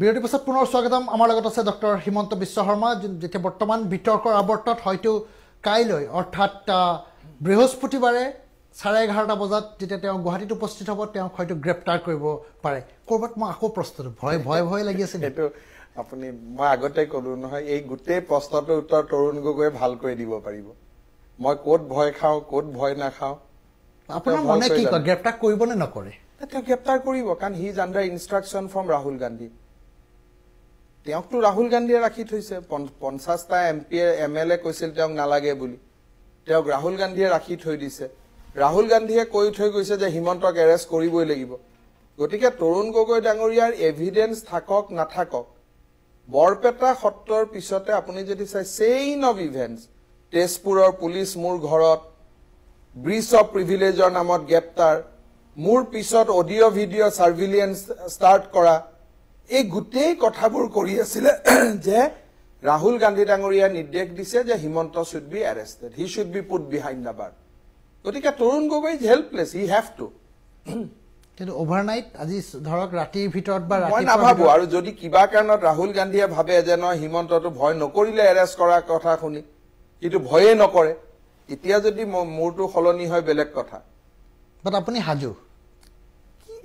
বিৰতি পিছত পুনৰ স্বাগতম আমাৰ লগত আছে ডক্টৰ হিমন্ত বিশ্ব শৰ্মা যেতে বৰ্তমান বিতৰ্কৰ আৱৰ্তত হয়তো কাইলৈ অৰ্থাৎ বৃহস্পতিবাৰে 11:30 বজাত যেতে তেওঁ গুৱাহাটীত উপস্থিত হ'ব তেওঁ হয়তো গ্ৰেপ্তাৰ কৰিব পাৰে কৰবাত মই আকৌ প্ৰশ্নটো ভয় লাগি আছে এটো আপুনি মই আগতে কলো নহয় এই গুটে প্ৰশ্নটোৰ উত্তৰ তৰুণ গগৈ ভাল কৰি দিব পাৰিব মই কোত ভয় খাও কোত ভয় না খাও আপোনাৰ মনে কি কয় গ্ৰেপ্তাৰ কৰিব নে নকৰে এটা গ্ৰেপ্তাৰ কৰিব কাৰণ he is under instruction from Rahul Gandhi তেওঁকটো ৰাহুল গান্ধীয়ে ৰাখি থৈছে 50টা এমপি এমএলএ কৈছিল তেওঁক নালাগে বুলি তেওঁক ৰাহুল গান্ধীয়ে ৰাখি থৈ দিছে ৰাহুল গান্ধীয়ে কৈ থৈ গৈছে যে হিমন্তক এৰেষ্ট কৰিবই লাগিব গতিকে তৰুণ গগৈ ডাঙৰীয়াৰ এভিডেন্স থাকক নাথাকক বৰপেটা সত্ৰৰ পিছতে আপুনি যদি চাই চেইন অফ ইভেন্টস তেজপুৰৰ পুলিচ মোৰ ঘৰত ব্ৰিজ অফ প্ৰিভিলেজৰ নামত গ্ৰেপ্তাৰ মোৰ পিছত অডিও ভিডিও সাৰ্ভিলেন্স ষ্টাৰ্ট কৰা এই গুটেই কথাবোৰ কৰি আছিল যে ৰাহুল গান্ধী ডাঙৰীয়া নিৰ্দেশ দিছে যে Himanta should be arrested he should be put behind the bar গতিকে Tarun Gogoi helpless he have to কিন্তু ওভাৰনাইট আজি ধৰক ৰাতিৰ ভিতৰত বা মই নাভাবো আৰু যদি কিবা কাৰণত ৰাহুল গান্ধীয়ে ভাবে যে ন হিমন্তটো ভয় নকৰিলে এৰেষ্ট কৰাৰ কথা শুনি কিন্তু ভয়ে নকৰে এতিয়া যদি মোৰটো খলনি হয় বেলেগ কথা বাট আপুনি হাজু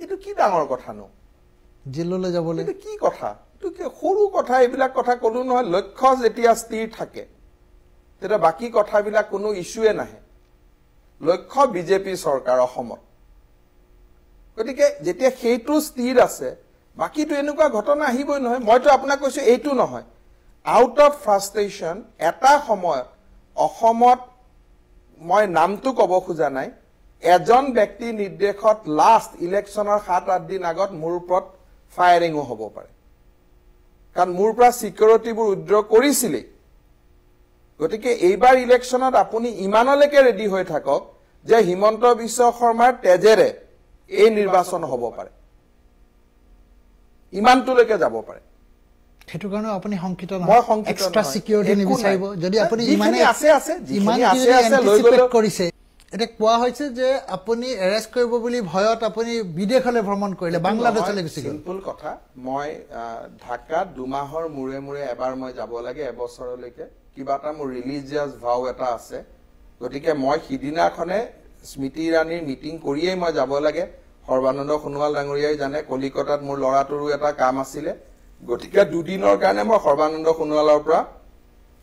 এইটো কি ডাঙৰ কথা নো জেললৈ যাবলৈ এইটো কি কথা এইটো কি সৰু কথা এইবিলাক কথা কলো নহয় লক্ষ্য যেতিয়া স্থিৰ থাকে তেতিয়া বাকি কথাবিলাক কোনো ইস্যুৱে নাহে লক্ষ্য বিজেপি চৰকাৰ অসমত গতিকে যেতিয়া সেইটো স্থিৰ আছে বাকিটো এনেকুৱা ঘটনা আহিবই নহয় মইতো আপোনাক কৈছো এইটো নহয় আউট অফ ফ্ৰাষ্ট্ৰেচন এটা সময়ত অসমত মই নামটো কব খোজা নাই এজন ব্যক্তি নিৰ্দেশত লাষ্ট ইলেকশনৰ 7-8 দিন আগত মোৰ ওপৰত ফায়াৰিংও হ'ব পাৰে কাৰণ মোৰ পৰা সিকিউৰিটিবোৰ উইথড্ৰ কৰিছিলে গতিকে এইবাৰ ইলেকশনত আপুনি ইমানলৈকে ৰেডি হৈ থাকক যে হিমন্ত বিশ্ব শৰ্মাৰ তেজেৰে এই নিৰ্বাচন হ'ব পাৰে ইমানটোলৈকে যাব পাৰে হেতু কাৰণে আপুনি সংকিত নহয় মই সংকিত এক্সট্ৰা সিকিউৰিটি নিবিচাৰিব যদি আপুনি ইমানে আছে লৈ গলে কৰিছে এটা কোৱা হৈছে যে আপুনি এৰেষ্ট কৰিব বুলি ভয়ত আপুনি বিদেশলৈ ভ্ৰমণ কৰিলে বাংলাদেশলৈ গৈছিল সিম্পল কথা মই ঢাকাত 2 মাহৰ মুৰে মুৰে এবাৰ মই যাব লাগে এবছৰলৈকে কিবা এটা মোৰ ৰিলিজিয়াছ ভাও এটা আছে গতিকে মই সিদিনাখনে স্মৃতি ইৰাণীৰ মিটিং কৰিয়েই মই যাব লাগে সৰ্বানন্দ সোণোৱাল ডাঙৰীয়াই জানে কলিকতাত মোৰ লৰাটোৰো এটা কাম আছিলে গতিকে দুদিনৰ কাৰণে মই সৰ্বানন্দ সোণোৱালৰ পৰা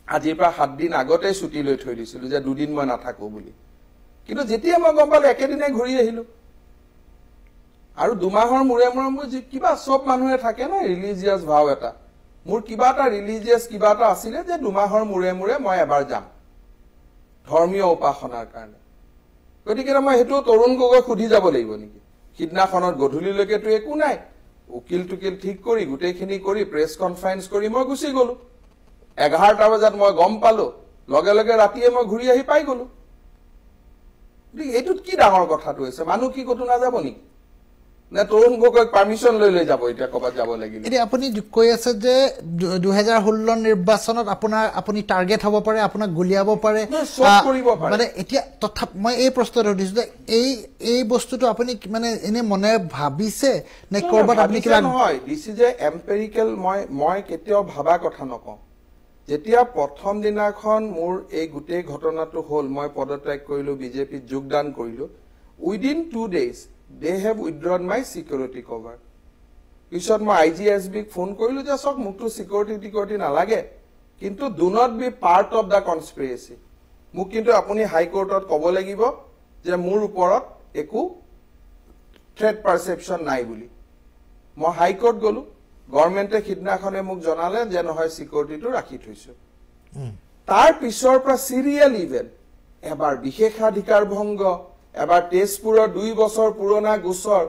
আজিৰ পৰা 7 দিন আগতে ছুটি লৈ থৈ দিছিলো যে দুদিন মই নাথাকো বুলি কিন্তু যেতিয়া মই গম পালো একেদিনে ঘূৰি আহিলো আৰু 2 মাহৰ মুৰে মুৰে মই কিবা সব মানুহে থাকে না ৰিলিজিয়াছ ভাও এটা মোৰ কিবা এটা ৰিলিজিয়াছ কিবা এটা আছিল যে 2 মাহৰ মুৰে মুৰে মই এবাৰ যাম ধৰ্মীয় উপাসনাৰ কাৰণে গতিকে মই হেতু তৰুণ গগৈ খুধি যাব লাগিব নেকি কিডনাখনত গধুলিলৈকে তো একো নাই উকিল টুকিল ঠিক কৰি গুটেখিনি কৰি প্ৰেছ কনফাৰেন্স কৰি মই গুছি গলো 11টা বজাত মই গম পালো লগে লগে ৰাতিয়ে মই ঘূৰি আহি পাই গলো এইটোত কি ডাঙৰ কথাটো হৈছে মানুহ কি কতো নাযাব নেকি না তৰুণ গগৈক পাৰমিশন লৈ যাব এতিয়া কবাত যাব লাগিল এতিয়া আপুনি কৈ আছে যে 2016 নিৰ্বাচনত আপুনি টাৰ্গেট হ'ব পাৰে আপোনাক গুলিয়াব পাৰে মানে এতিয়া তথাপ মই এই প্ৰশ্নটো সুধিছো যে এই বস্তুটো আপুনি মানে এনে মনে ভাবিছে নে কৰবাত আপুনি কিবা নহয় দিস ইজ এ এম্পেৰিকেল মই কেতিয়াও ভাবা কথা নকওঁ যেতিয়া প্ৰথম দিনাখন মোৰ এই গুটেই ঘটনাটো হল মই পদত্যাগ কৰিলো বিজেপিত যোগদান কৰিলো within 2 days they have withdrawn my security cover পিছত মই IGSB ফোন কৰিলো যে সক মুকটো সিকিউৰিটি নালাগে কিন্তু do not be part of the conspiracy মোক কিন্তু আপুনি হাই কোৰ্টত ক'ব লাগিব যে মোৰ ওপৰত একো থ্ৰেট পাৰসেপশন নাই বুলি মই হাই কোৰ্ট গলো গভৰ্ণমেণ্টে খিদনাখনে মোক জনালে যে নহয় সিকিউৰিটিটো ৰাখি থৈছো তাৰ পিছৰ পৰা সিৰিয়েল ইভেন্ট এবাৰ বিশেষাধিকাৰ ভংগ এবাৰ তেজপুৰৰ 2 বছৰ পুৰণা গোচৰ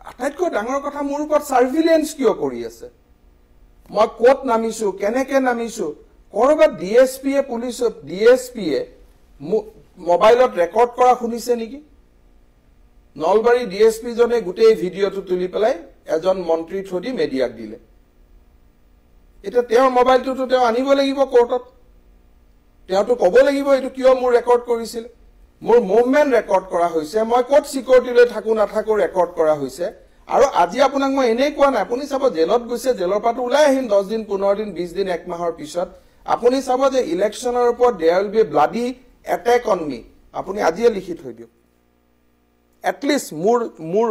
আটাইতকৈ ডাঙৰ কথা মোৰ ওপৰত সাৰ্ভিলেন্স কিয় কৰি আছে মই কোট নামিছো কেনেকে নামিছো কৰবাত ডিএসপিয়ে পুলিচ ডিএসপিয়ে মোবাইলত ৰেকৰ্ড কৰা শুনিছে নেকি নলবাৰী ডিএসপি জনে গুটেই ভিডিওটো তুলি পেলাই এজন মন্ত্ৰী থদি মিডিয়াক দিলে এটা তেওঁৰ মোবাইলটো তেওঁ আনিব লাগিব কোৰ্টত তেওঁটো ক'ব লাগিব এটো কিয় মোৰ ৰেকৰ্ড কৰিছিল মোৰ মুভমেন্ট ৰেকৰ্ড কৰা হৈছে মই কোট সিকিউৰিটি লৈ থাকো না থাকো ৰেকৰ্ড কৰা হৈছে আৰু আজি আপোনাক মই এনেই কোৱা নাই আপুনি চাব জেলত গৈছে জেলৰ পৰা ওলাই আহিম 10 দিন 15 দিন 20 দিন 1 মাহৰ পিছত আপুনি চাব যে ইলেকশ্যনৰ ওপৰত there will be bloody attack on me আপুনি আজিয়ে লিখি থৈ দিয়ক এটলিষ্ট মোৰ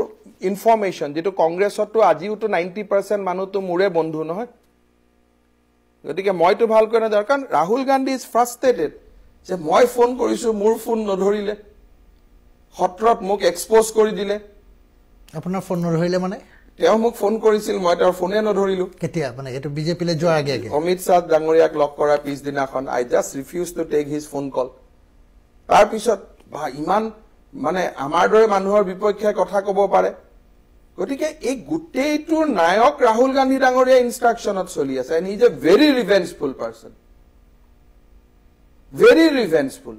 ইনফৰমেশ্যন যেটো কংগ্ৰেছতো আজিওতো 90% মানুহতো মোৰে বন্ধু নহয় গতিকে মইতো ভালকৈ নাজানো কাৰণ ৰাহুল গান্ধী ইজ ফ্ৰাষ্ট্ৰেটেড যে মই ফোন কৰিছো মোৰ ফোন নধৰিলে খটৰত মোক এক্সপ'জ কৰি দিলে আপোনাৰ ফোন নধৰিলে মানে তেওঁ মোক ফোন কৰিছিল মই তেওঁৰ ফোনে নধৰিলো কেতিয়া মানে এটো বিজেপিলে যোৱাৰ আগে আগে অমিত শাহ ডাঙৰীয়াক লগ কৰা পিছদিনাখন I just refuse to take his phone call তাৰ পিছত ইমান মানে আমাৰ দৰে মানুহৰ বিপক্ষে কথা ক'ব পাৰে গতিকে এই গুটেইটোৰ নায়ক ৰাহুল গান্ধী ডাঙৰীয়া ইনষ্ট্ৰাকচনত চলি আছে and he is a very revengeful person very revengeful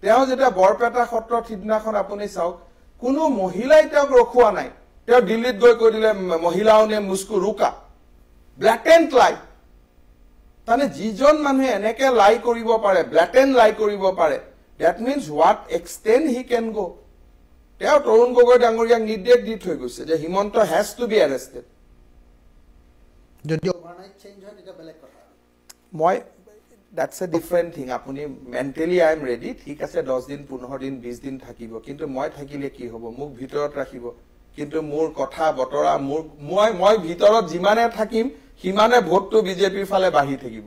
তেওঁ যেতিয়া বৰপেটা সত্ৰত সিদিনাখন আপুনি চাওক কোনো মহিলাই তেওঁক ৰখোৱা নাই তেওঁ দিল্লীত গৈ কৈ দিলে মহিলাও নে মুস্কু ৰুকা ব্লেটেণ্ট লাই মানে যিজন মানুহে এনেকে লাই কৰিব পাৰে ব্লেটেণ্ট লাই কৰিব পাৰে that means what extent he can go তেওঁ তৰুণ গগৈ ডাঙৰীয়াক নিৰ্দেশ দি থৈ গৈছে যে Himanta has to be arrested যদি ওভাৰনাইট চেঞ্জ হয় এটা বেলেগ কথা মই that's a different thing apuni mentally I am ready ঠিক আছে 10 দিন 15 দিন 20 দিন থাকিব কিন্তু মই থাকিলে কি হ'ব মোক ভিতৰত ৰাখিব কিন্তু মোৰ কথা বতৰা মই ভিতৰত যিমানে থাকিম হিমানে ভোটটো বিজেপিৰ ফালে বাঢ়ি থাকিব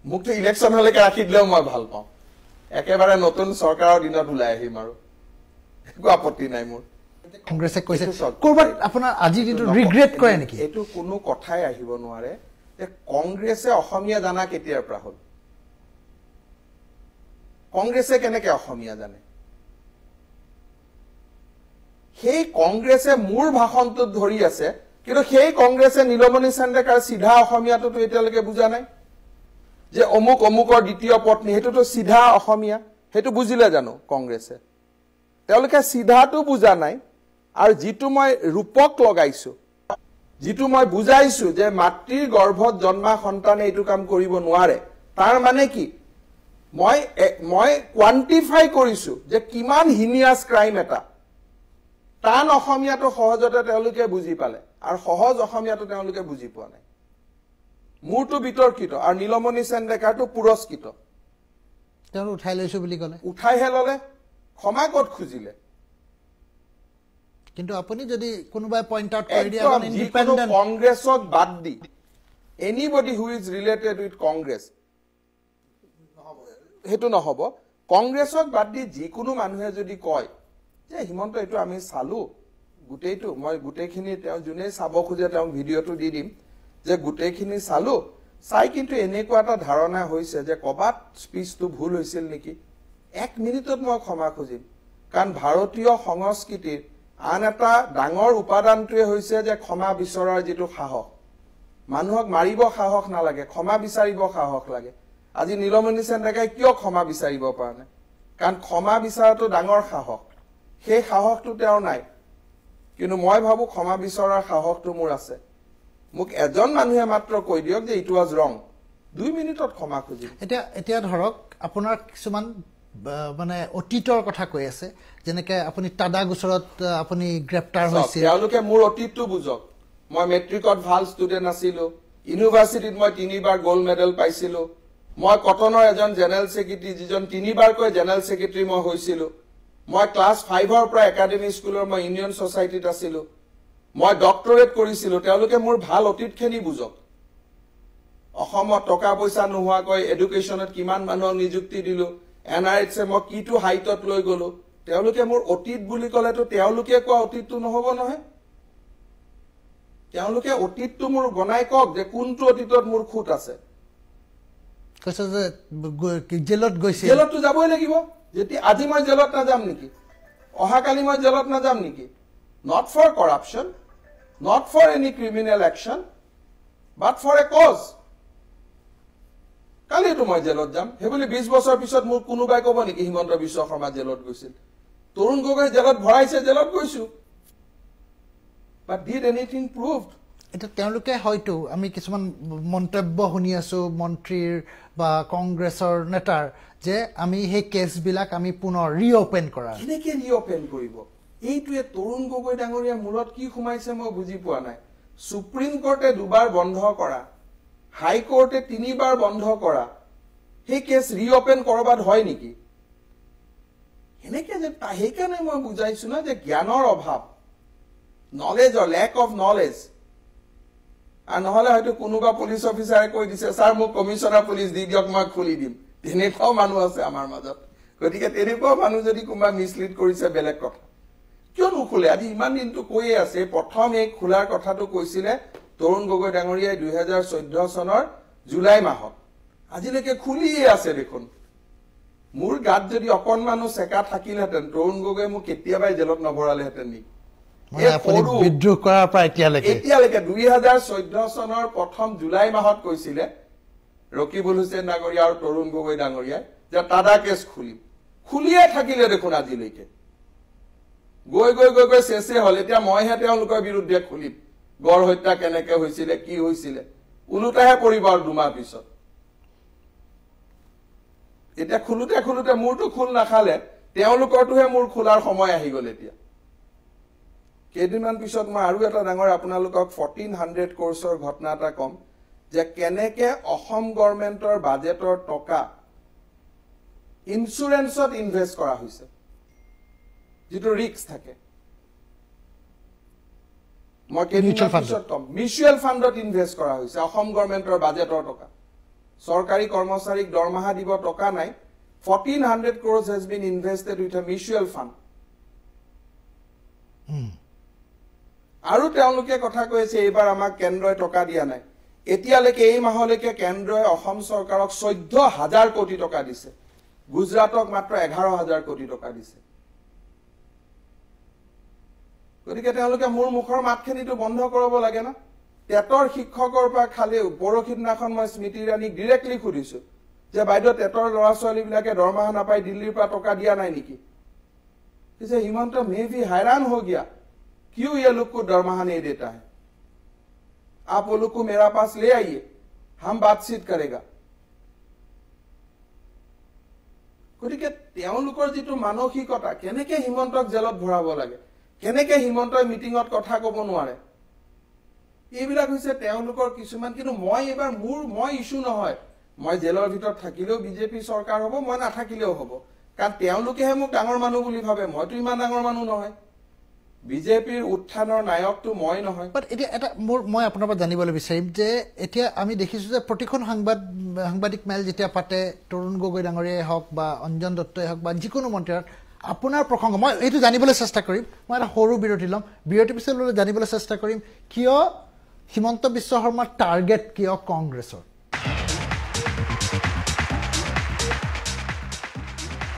মুক্তি ইলেকশন হলে ৰাখি দিলেও মই ভাল পাওঁ একেবাৰে নতুন চৰকাৰৰ দিনত ওলাই আহিম আৰু একো আপত্তি নাই মোৰ কংগ্ৰেছে কৈছে কৰবাত আপোনাৰ আজি দিনটো ৰিগ্ৰেট কৰে নেকি এটো কোনো কথাই আহিব নোৱাৰে যে কংগ্ৰেছে অসমীয়া জানা কেতিয়াৰ পৰা হ'ল কংগ্ৰেছে কেনেকৈ অসমীয়া জানে সেই কংগ্ৰেছে মোৰ ভাষণটো ধৰি আছে কিন্তু সেই কংগ্ৰেছে নীলমণি চান্দেকাৰ সিধা অসমীয়াটো এতিয়ালৈকে বুজা নাই যে অমুকৰ দ্বিতীয় পত্নী হেতুটো সিধা অসমীয়া হেতু বুজিলে জানো কংগ্ৰেছে তেওঁলোকে সিধাটো বুজা নাই আৰু যিটো মই ৰূপক লগাইছো যিটো মই বুজাইছো যে মাতৃৰ গৰ্ভত জন্মা সন্তানে এইটো কাম কৰিব নোৱাৰে তাৰ মানে কি মই কোৱান্টিফাই কৰিছো যে কিমান হিনিয়াস ক্ৰাইম এটা টান অসমীয়াটো সহজতে তেওঁলোকে বুজি পালে আৰু সহজ অসমীয়াটো তেওঁলোকে বুজি পোৱা নাই মূৰটো বিতৰ্কিত আৰু নীলমণি চান্দেকাৰটো পুৰস্কৃত তেওঁ উঠাই লৈছো বুলি ক'লে উঠাইহে ললে ক্ষমা ক'ত খুজিলে কিন্তু আপুনি যদি কোনোবাই পইণ্ট আউট কৰি দিয়া একদম ইণ্ডিপেণ্ডেন্ট কংগ্ৰেছক বাদ দি anybody who is related with Congress হেতু নহব কংগ্ৰেছক বাদ দি যিকোনো মানুহে যদি কয় যে হিমন্ত এটো আমি চালু গুটেইটো মই গুটেইখিনি তেওঁ জুনে চাব খুজে তেওঁ ভিডিওটো দি দিম যে গুটেইখিনি চালু চাই কিন্তু এনেকুৱা এটা ধাৰণা হৈছে যে কবাত স্পিচটো ভুল হৈছিল নেকি 1 মিনিটত মই ক্ষমা খুজিম কাৰণ ভাৰতীয় সংস্কৃতিৰ আন এটা ডাঙৰ উপাদানটোৱে হৈছে যে ক্ষমা বিচৰাৰ যেটো সাহস মানুহক মাৰিব সাহস নালাগে ক্ষমা বিচাৰিব সাহস লাগে আজি নীলমণি চান্দেকাই কিয় ক্ষমা বিচাৰিব পৰা নাই কাৰণ ক্ষমা বিচাৰাটো ডাঙৰ সাহস সেই সাহসটো তেওঁৰ নাই কিন্তু মই ভাবো ক্ষমা বিচৰাৰ সাহসটো মোৰ আছে মোক এজন মানুহে মাত্ৰ কৈ দিয়ক যে ইট ওয়াজ ৰং 2 মিনিটত ক্ষমা খুজিম এতিয়া ধৰক আপোনাৰ কিছুমান মানে অতীতৰ কথা কৈ আছে যেনেকৈ আপুনি টাডা গোচৰত আপুনি গ্ৰেপ্তাৰ হৈছিল তেওঁলোকে মোৰ অতীতটো বুজক মই মেট্ৰিকত ভাল ষ্টুডেন্ট আছিলো ইউনিভাৰ্চিটিত মই 3বাৰ গোল্ড মেডেল পাইছিলো মই কটনৰ এজন জেনেৰেল সেক্ৰেটাৰী যিজন 3বাৰকৈ জেনেৰেল সেক্ৰেটাৰী মই হৈছিলো মই ক্লাছ 5ৰ পৰা একাডেমি স্কুলৰ মই ইউনিয়ন সোসাইটিত আছিলো মই ডক্টৰেট কৰিছিলো তেওঁলোকে মোৰ ভাল অতীতখিনি বুজক অসমত টকা পইচা নোহোৱাকৈ এডুকেশ্যনত কিমান মানুহক নিযুক্তি দিলো এনআৰএইচে মই কিটো হাইটত লৈ গলো তেওঁলোকে মোৰ অতীত বুলি ক'লেতো তেওঁলোকে কোৱা অতীতটো নহব নহয় তেওঁলোকে অতীতটো মোৰ বনাই কওক যে কোনটো অতীতত মোৰ খুঁত আছে কৈছে যে জেলত গৈছে জেলতটো যাবই লাগিব যেতি আজি মই জেলত নাযাম নেকি অহাকালি মই জেলত নাযাম নেকি not for corruption not for any criminal action but for a cause কালি তো মই জেলত যাম হেবলি 20 বছৰ পিছত মোৰ কোনোবাই ক'ব নেকি হিমন্ত বিশ্ব শৰ্মা জেলত গৈছিল তৰুণ গগৈ জেলত ভৰাইছে জেলত গৈছো but did anything proved এটা তেওঁলোকে হয়তো আমি কিছুমান মন্তব্য শুনি আছো মন্ত্ৰীৰ বা কংগ্ৰেছৰ নেতাৰ যে আমি সেই কেছবিলাক আমি পুনৰ ৰিওপেন কৰা কেনেকৈ ৰিওপেন কৰিব এইটোৱে তৰুণ গগৈ ডাঙৰীয়া মূৰত কি সোমাইছে মই বুজি পোৱা নাই সুপ্ৰিম কোৰ্টে 2বাৰ বন্ধ কৰা হাই কোৰ্টে 3বাৰ বন্ধ কৰা সেই কেছ ৰিঅপেন কৰবাত হয় নেকি এনেকে যে সেইকাৰণে মই বুজাইছো না যে জ্ঞানৰ অভাৱ নলেজৰ লেক অফ নলেজ আৰু নহলে হয়তো কোনোবা পুলিচ অফিচাৰে কৈ দিছে স্যাৰ মোক কমিশনাৰ পুলিচ দি দিয়ক মই খুলি দিম তেনেকুৱাও মানুহ আছে আমাৰ মাজত গতিকে তেনেকুৱা মানুহ যদি কোনোবা মিছলিড কৰিছে বেলেগ কথা কিয় নুখুলে আজি ইমান দিনটো কৈয়ে আছে প্ৰথম এই খোলাৰ কথাটো কৈছিলে তৰুণ গগৈ ডাঙৰীয়াই 2014 চনৰ জুলাই মাহত আজিলৈকে খুলিয়ে আছে দেখোন মোৰ গাত যদি অকণমানো চেকা থাকিলহেঁতেন তৰুণ গগৈ মোক কেতিয়াবাই জেলত নভৰালেহেঁতেন নেকি বিদ্ৰোহ কৰাৰ পৰা এতিয়ালৈকে 2014 চনৰ প্ৰথম জুলাই মাহত কৈছিলে ৰকিবুল হুছেইন ডাঙৰীয়া আৰু তৰুণ গগৈ ডাঙৰীয়াই যে টাডা কেছ খুলিয়ে থাকিলে দেখোন আজিলৈকে গৈ গৈ গৈ গৈ শেষে হল এতিয়া মইহে তেওঁলোকৰ বিৰুদ্ধে খুলিম গড় হত্যা কেনেকে হৈছিলে কি হৈছিলে উলুটাহে পৰিব আৰু 2 মাহ পিছত এতিয়া খুলুতে মোৰটো খুল নাখালে তেওঁলোকৰটোহে মোৰ খোলাৰ সময় আহি গল এতিয়া কেইদিনমান পিছত মই আৰু এটা ডাঙৰ আপোনালোকক 1400 কোৰ্ছৰ ঘটনা এটা কম যে কেনেকে অসম গভৰ্ণমেণ্টৰ বাজেটৰ টকা ইনস্যুৰেন্সত ইনভেস্ট কৰা হৈছে যেটো ৰিস্ক থাকে মই কেইদিনমান পিছত কম মিউচুৱেল ফাণ্ডত ইনভেস্ট কৰা হৈছে অসম গভৰ্ণমেণ্টৰ বাজেটৰ টকা সৰকাৰী কৰ্মচাৰীক দৰমহা দিব টকা নাই 1400 crores has been invested with a mutual fund আৰু তেওঁলোকে কথা কৈছে এইবাৰ আমাক কেন্দ্ৰই টকা দিয়া নাই এতিয়ালৈকে এই মাহলৈকে কেন্দ্ৰই অসম চৰকাৰক 14000 কোটি টকা দিছে গুজৰাটক মাত্ৰ 11000 কোটি টকা দিছে গতিকে তেওঁলোকে মোৰ মুখৰ মাতখিনিটো বন্ধ কৰাব লাগে না টেটৰ শিক্ষকৰ পৰা খালি পৰখিদিনাখন মই স্মৃতি ৰাণীক ডাইৰেক্টলি খুদিছো যে বাইদেউ টেটৰ ল'ৰা ছোৱালী বিলাকে দৰমহা নাপাই দিল্লীৰ পৰা টকা দিয়া নাই নেকি পিছে হিমন্ত মে ভি हैरान हो गया क्यों ये लोग को दरमाहा नहीं देता है आप वो लोग को मेरा पास ले आइए हम बातचीत करेगा গতিকে তেওঁলোকৰ যেটো মানসিকতা কেনেকে হিমন্তক জেলত ভৰাব লাগে কেনেকে হিমন্তই মিটিংত কথা ক'ব নোৱাৰে এইবিলাক হৈছে তেওঁলোকৰ কিছুমান কিন্তু মই এবাৰ মই ইস্যু নহয় মই জেলৰ ভিতৰত থাকিলেও বিজেপি চৰকাৰ হ'ব মই নাথাকিলেও হ'ব কাৰণ তেওঁলোকেহে মোক ডাঙৰ মানুহ বুলি ভাবে মইতো ইমান ডাঙৰ মানুহ নহয় বিজেপিৰ উত্থানৰ নায়কটো মই নহয় বাট এটা এটা মই আপোনাৰ পৰা জানিবলৈ বিচাৰিম যে এতিয়া আমি দেখিছো যে প্ৰতিখন সাংবাদিক মেল যেতিয়া পাতে তৰুণ গগৈ ডাঙৰীয়াই হওক বা অঞ্জন দত্তই হওক বা যিকোনো মন্ত্ৰীৰ আপোনাৰ প্ৰসংগ মই এইটো জানিবলৈ চেষ্টা কৰিম মই এটা সৰু বিৰতি ল'ম বিৰতি পিছত জানিবলৈ চেষ্টা কৰিম কিয় হিমন্ত বিশ্ব শৰ্মাৰ টাৰ্গেট কিয় কংগ্ৰেছৰ